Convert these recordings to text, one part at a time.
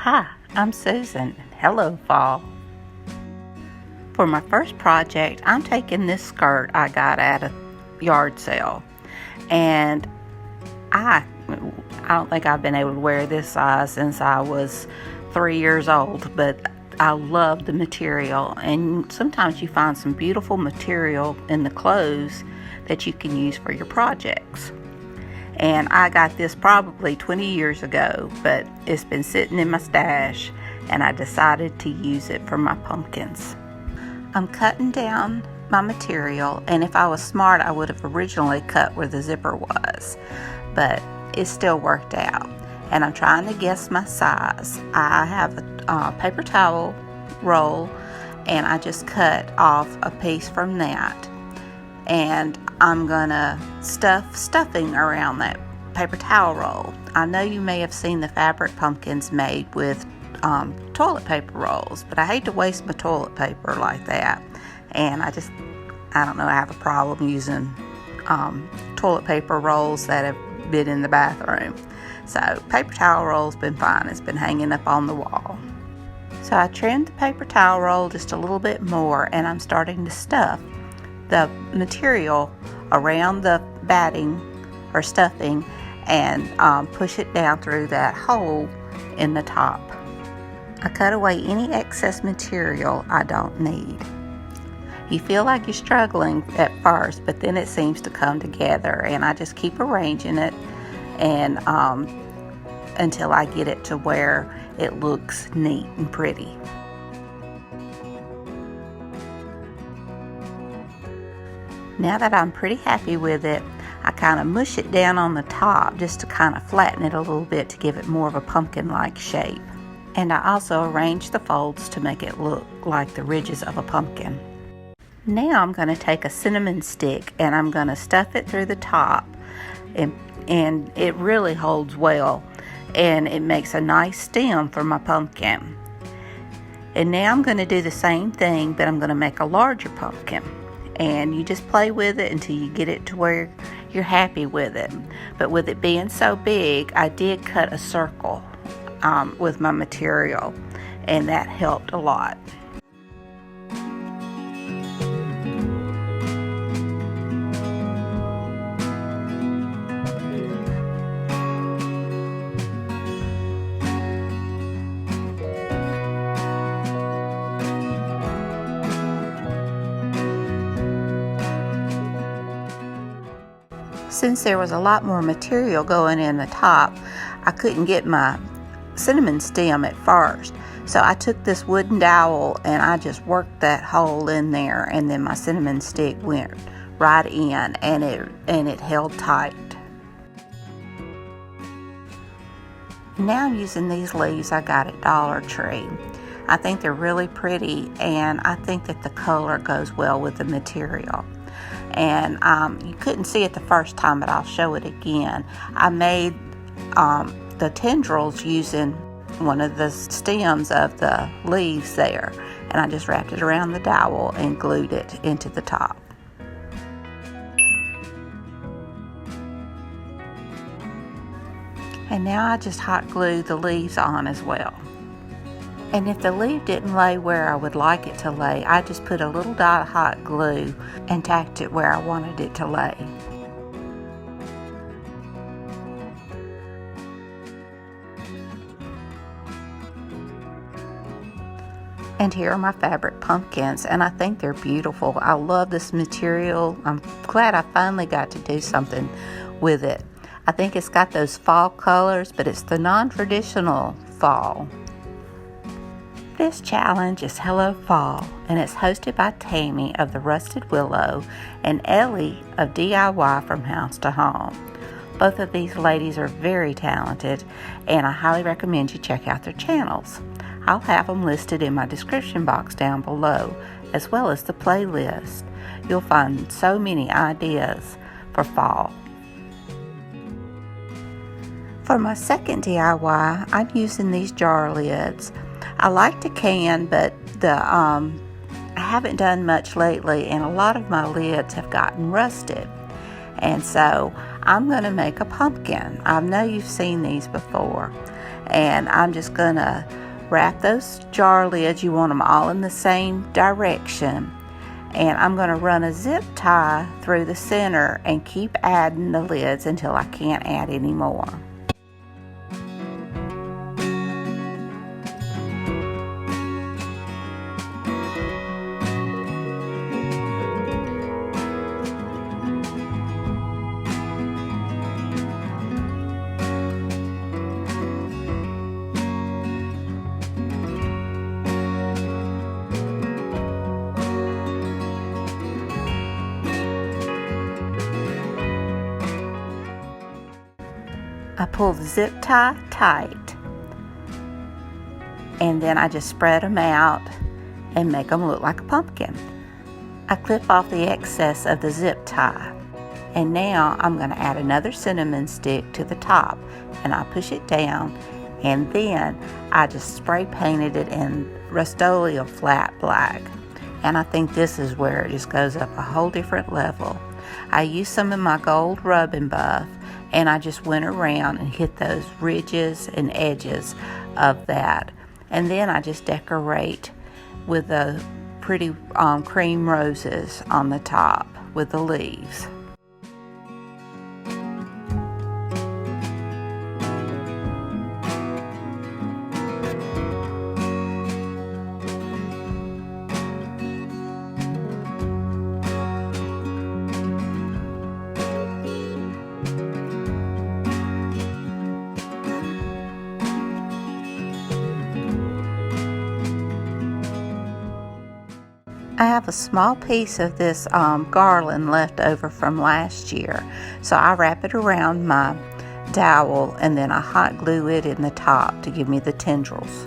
Hi, I'm Susan. Hello, fall. For my first project, I'm taking this skirt I got at a yard sale. And I don't think I've been able to wear this size since I was 3 years old, but I love the material. And sometimes you find some beautiful material in the clothes that you can use for your projects. And I got this probably 20 years ago, but it's been sitting in my stash, and I decided to use it for my pumpkins. I'm cutting down my material, and if I was smart, I would have originally cut where the zipper was, but it still worked out. And I'm trying to guess my size. I have a paper towel roll, and I just cut off a piece from that. And I'm gonna stuffing around that paper towel roll. I know you may have seen the fabric pumpkins made with toilet paper rolls, but I hate to waste my toilet paper like that. And I don't know, I have a problem using toilet paper rolls that have been in the bathroom. So paper towel roll's been fine. It's been hanging up on the wall. So I trimmed the paper towel roll just a little bit more, and I'm starting to stuff the material around the batting or stuffing and push it down through that hole in the top. I cut away any excess material I don't need. You feel like you're struggling at first, but then it seems to come together, and I just keep arranging it and until I get it to where it looks neat and pretty. Now that I'm pretty happy with it, I kind of mush it down on the top just to kind of flatten it a little bit to give it more of a pumpkin-like shape. And I also arrange the folds to make it look like the ridges of a pumpkin. Now I'm going to take a cinnamon stick and I'm going to stuff it through the top, and it really holds well, and it makes a nice stem for my pumpkin. And now I'm going to do the same thing, but I'm going to make a larger pumpkin. And you just play with it until you get it to where you're happy with it. But with it being so big, I did cut a circle with my material, and that helped a lot. Since there was a lot more material going in the top, I couldn't get my cinnamon stem at first. So I took this wooden dowel and I just worked that hole in there, and then my cinnamon stick went right in, and it held tight. Now I'm using these leaves I got at Dollar Tree. I think they're really pretty, and I think that the color goes well with the material. And you couldn't see it the first time, but I'll show it again. I made the tendrils using one of the stems of the leaves there, and I just wrapped it around the dowel and glued it into the top. And now I just hot glue the leaves on as well. And if the leaf didn't lay where I would like it to lay, I just put a little dot of hot glue and tacked it where I wanted it to lay. And here are my fabric pumpkins, and I think they're beautiful. I love this material. I'm glad I finally got to do something with it. I think it's got those fall colors, but it's the non-traditional fall. This challenge is Hello Fall, and it's hosted by Tammie of the Rusted Willow and Ellie of DIY from House to Home. Both of these ladies are very talented, and I highly recommend you check out their channels. I'll have them listed in my description box down below, as well as the playlist. You'll find so many ideas for fall. For my second DIY, I'm using these jar lids. I like to can, but I haven't done much lately, and a lot of my lids have gotten rusted. And so I'm going to make a pumpkin. I know you've seen these before. And I'm just gonna wrap those jar lids. You want them all in the same direction. And I'm gonna run a zip tie through the center and keep adding the lids until I can't add any more. I pull the zip tie tight, and then I just spread them out and make them look like a pumpkin. I clip off the excess of the zip tie, and now I'm going to add another cinnamon stick to the top, and I push it down, and then I just spray painted it in Rust-Oleum flat black, and I think this is where it just goes up a whole different level. I used some of my gold rub and buff, and I just went around and hit those ridges and edges of that. And then I just decorate with the pretty cream roses on the top with the leaves. I have a small piece of this garland left over from last year, so I wrap it around my dowel and then I hot glue it in the top to give me the tendrils.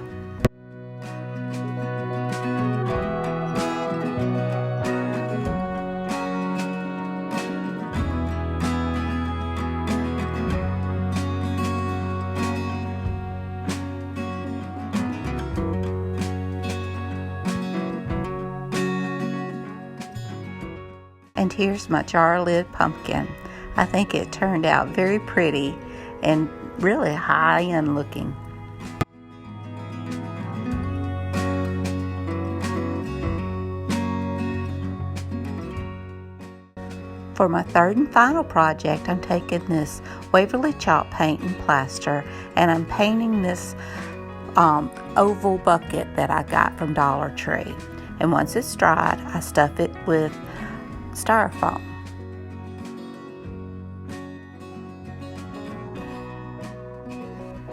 And here's my jar lid pumpkin. I think it turned out very pretty and really high-end looking. For my third and final project, I'm taking this Waverly chalk paint and plaster, and I'm painting this oval bucket that I got from Dollar Tree. And once it's dried, I stuff it with styrofoam.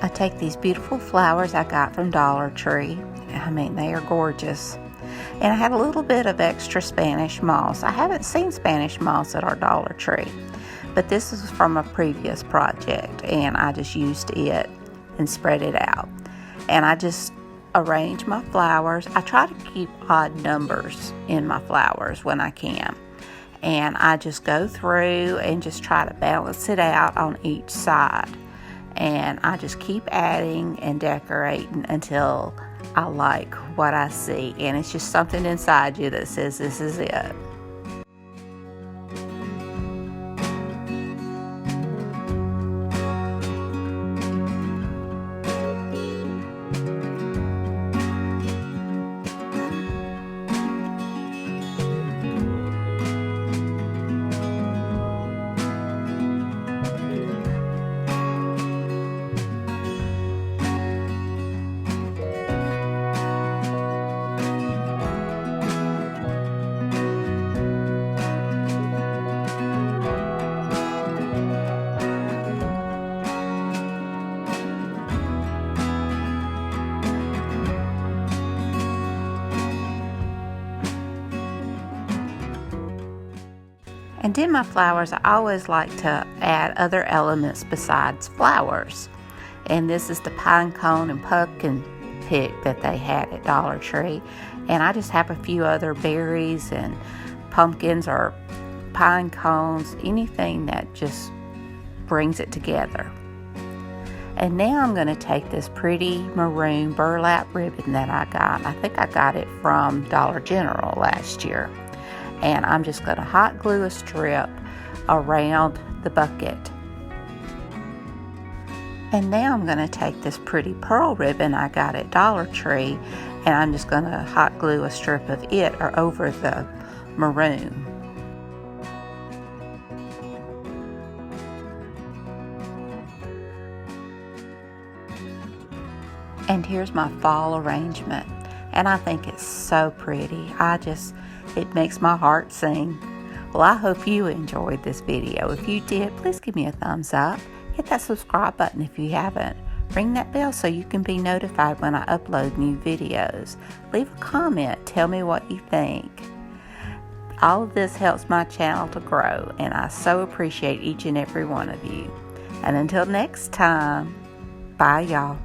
I take these beautiful flowers I got from Dollar Tree. I mean, they are gorgeous. And I had a little bit of extra Spanish moss. I haven't seen Spanish moss at our Dollar Tree, but this is from a previous project, and I just used it and spread it out. And I just arrange my flowers. I try to keep odd numbers in my flowers when I can. And I just go through and just try to balance it out on each side. And I just keep adding and decorating until I like what I see. And it's just something inside you that says this is it. And in my flowers, I always like to add other elements besides flowers. And this is the pine cone and pumpkin pick that they had at Dollar Tree. And I just have a few other berries and pumpkins or pine cones, anything that just brings it together. And now I'm going to take this pretty maroon burlap ribbon that I got. I think I got it from Dollar General last year. And I'm just going to hot glue a strip around the bucket. And now I'm going to take this pretty pearl ribbon I got at Dollar Tree, and I'm just going to hot glue a strip of it or over the maroon. And here's my fall arrangement, and I think it's so pretty. It makes my heart sing. Well, I hope you enjoyed this video. If you did, please give me a thumbs up. Hit that subscribe button if you haven't. Ring that bell so you can be notified when I upload new videos. Leave a comment. Tell me what you think. All of this helps my channel to grow, and I so appreciate each and every one of you. And until next time, bye y'all.